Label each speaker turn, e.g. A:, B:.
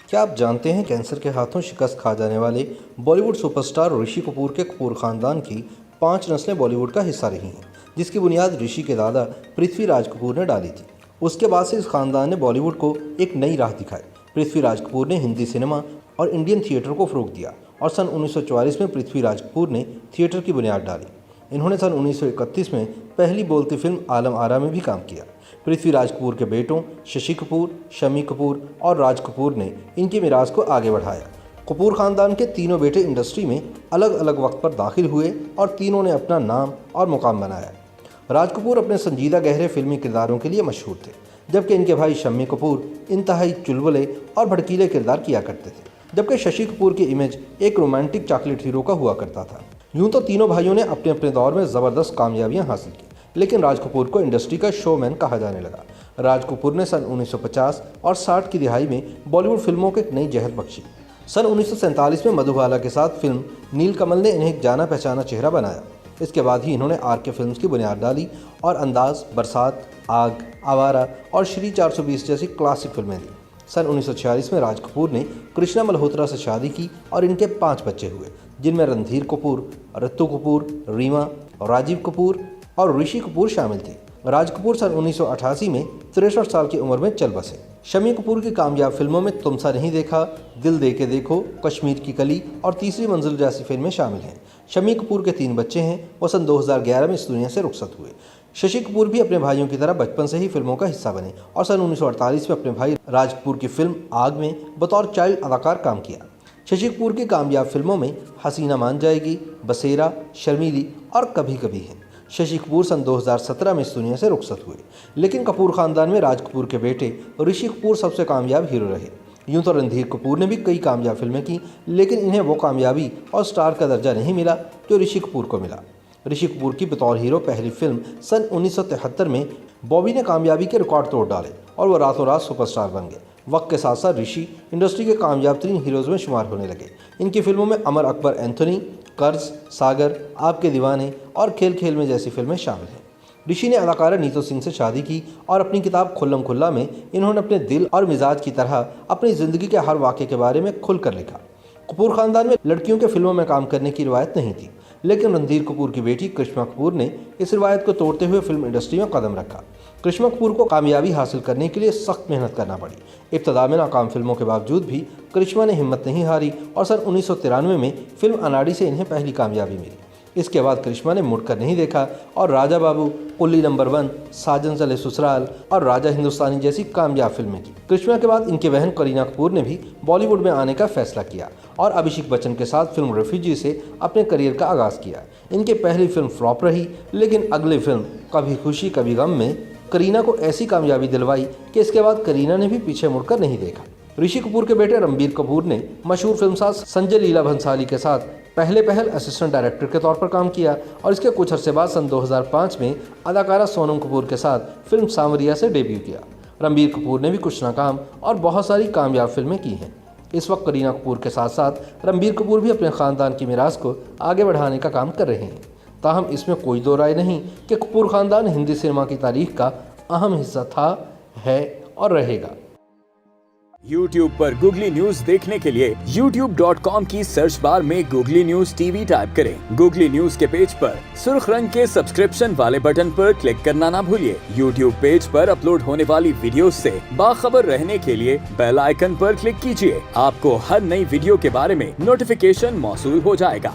A: क्या आप जानते हैं कैंसर के हाथों शिकस्त खा जाने वाले बॉलीवुड सुपरस्टार ऋषि कपूर के कपूर खानदान की 5 नस्लें बॉलीवुड का हिस्सा रही हैं, जिसकी बुनियाद ऋषि के दादा पृथ्वीराज कपूर ने डाली थी। उसके बाद से इस खानदान ने बॉलीवुड को एक नई राह दिखाई। पृथ्वीराज कपूर ने हिंदी सिनेमा और इंडियन थिएटर को फ़रोग़ दिया और सन 1944 में पृथ्वीराज कपूर ने थिएटर की बुनियाद डाली। इन्होंने सन 1931 में पहली बोलती फिल्म आलम आरा में भी काम किया। पृथ्वीराज कपूर के बेटों शशि कपूर, शम्मी कपूर और राज कपूर ने इनकी मीरास को आगे बढ़ाया। कपूर खानदान के तीनों बेटे इंडस्ट्री में अलग अलग वक्त पर दाखिल हुए और तीनों ने अपना नाम और मुकाम बनाया। राज कपूर अपने संजीदा गहरे फिल्मी किरदारों के लिए मशहूर थे, जबकि इनके भाई शम्मी कपूर इंतहाई चुलबुले और भड़कीले किरदार किया करते थे, जबकि शशि कपूर की इमेज एक रोमांटिक चॉकलेट हीरो का हुआ करता था। यूं तो तीनों भाइयों ने अपने अपने दौर में ज़बरदस्त कामयाबियां हासिल की, लेकिन राज कपूर को इंडस्ट्री का शोमैन कहा जाने लगा। राज कपूर ने सन 1950 और 60 की दिहाई में बॉलीवुड फिल्मों को एक नई जहर बख्शी। सन 1947 में मधुबाला के साथ फिल्म नीलकमल ने इन्हें एक जाना पहचाना चेहरा बनाया। इसके बाद ही इन्होंने आर.के. फिल्म्स की बुनियाद डाली और अंदाज, बरसात, आग, आवारा और श्री 420 जैसी क्लासिक फिल्में दी। सन 1946 में राज कपूर ने कृष्णा मल्होत्रा से शादी की और इनके 5 बच्चे हुए, जिनमें रणधीर कपूर, ऋतु कपूर, रीमा, राजीव कपूर और ऋषि कपूर शामिल थे। राज कपूर सन 1988 में 63 साल की उम्र में चल बसे। शम्मी कपूर की कामयाब फिल्मों में तुम सा नहीं देखा, दिल दे के देखो, कश्मीर की कली और तीसरी मंजिल जैसी फिल्में शामिल हैं। शम्मी कपूर के 3 बच्चे हैं। वो सन 2011 में इस दुनिया से रुखसत हुए। शशि कपूर भी अपने भाइयों की तरह बचपन से ही फिल्मों का हिस्सा बने और सन 1948 में अपने भाई राज कपूर की फिल्म आग में बतौर चाइल्ड अदाकार काम किया। शशि कपूर की कामयाब फिल्मों में हसीना मान जाएगी, बसेरा, शर्मीली और कभी कभी है। शशि कपूर सन 2017 में इस दुनिया से रुखसत हुए, लेकिन कपूर खानदान में राज कपूर के बेटे ऋषि कपूर सबसे कामयाब हीरो रहे। यूं तो रणधीर कपूर ने भी कई कामयाब फिल्में की, लेकिन इन्हें वो कामयाबी और स्टार का दर्जा नहीं मिला जो ऋषि कपूर को मिला। ऋषि कपूर की बतौर हीरो पहली फिल्म सन 1973 में बॉबी ने कामयाबी के रिकॉर्ड तोड़ डाले और वो रातों रात सुपरस्टार बन गए। वक्त के साथ साथ ऋषि इंडस्ट्री के कामयाब तरीन हीरोज़ में शुमार होने लगे। इनकी फिल्मों में अमर अकबर एंथोनी, कर्ज, सागर, आपके दीवाने और खेल खेल में जैसी फिल्में शामिल हैं। ऋषि ने अदाकारा नीतू सिंह से शादी की और अपनी किताब खुल्लम खुल्ला में इन्होंने अपने दिल और मिजाज की तरह अपनी ज़िंदगी के हर वाक़े के बारे में खुलकर लिखा। कपूर खानदान में लड़कियों के फिल्मों में काम करने की रिवायत नहीं थी, लेकिन रणधीर कपूर की बेटी करिश्मा कपूर ने इस रिवायत को तोड़ते हुए फिल्म इंडस्ट्री में कदम रखा। करिश्मा कपूर को कामयाबी हासिल करने के लिए सख्त मेहनत करना पड़ी। इब्तदा में नाकाम फिल्मों के बावजूद भी करिश्मा ने हिम्मत नहीं हारी और सन 1993 में फिल्म अनाड़ी से इन्हें पहली कामयाबी मिली। इसके बाद करिश्मा ने मुड़कर नहीं देखा और राजा बाबू, कुल्ली नंबर 1, साजन चले ससुराल और राजा हिंदुस्तानी जैसी कामयाब फिल्में की। करिश्मा के बाद इनकी बहन करीना कपूर ने भी बॉलीवुड में आने का फैसला किया और अभिषेक बच्चन के साथ फिल्म रेफ्यूजी से अपने करियर का आगाज़ किया। इनकी पहली फिल्म फ्लॉप रही, लेकिन अगली फिल्म कभी खुशी कभी गम में करीना को ऐसी कामयाबी दिलवाई कि इसके बाद करीना ने भी पीछे मुड़कर नहीं देखा। ऋषि कपूर के बेटे रणबीर कपूर ने मशहूर फिल्मसाज संजय लीला भंसाली के साथ पहल असिस्टेंट डायरेक्टर के तौर पर काम किया और इसके कुछ अरसे बाद सन 2005 में अदाकारा सोनम कपूर के साथ फिल्म सांवरिया से डेब्यू किया। रणबीर कपूर ने भी कुछ नाकाम और बहुत सारी कामयाब फिल्में की हैं। इस वक्त करीना कपूर के साथ साथ रणबीर कपूर भी अपने ख़ानदान की मीरास को आगे बढ़ाने का काम कर रहे हैं। ताहम इसमें कोई दो राय नहीं कि कपूर खानदान हिंदी सिनेमा की तारीख का अहम हिस्सा था, है और रहेगा।
B: YouTube पर गूगली न्यूज देखने के लिए youtube.com की सर्च बार में गूगली न्यूज टीवी टाइप करें। गूगली न्यूज के पेज पर सुर्ख रंग के सब्सक्रिप्शन वाले बटन पर क्लिक करना ना भूलिए। YouTube पेज पर अपलोड होने वाली वीडियोस से बाखबर रहने के लिए बेल आइकन पर क्लिक कीजिए। आपको हर नई वीडियो के बारे में नोटिफिकेशन मौसूल हो जाएगा।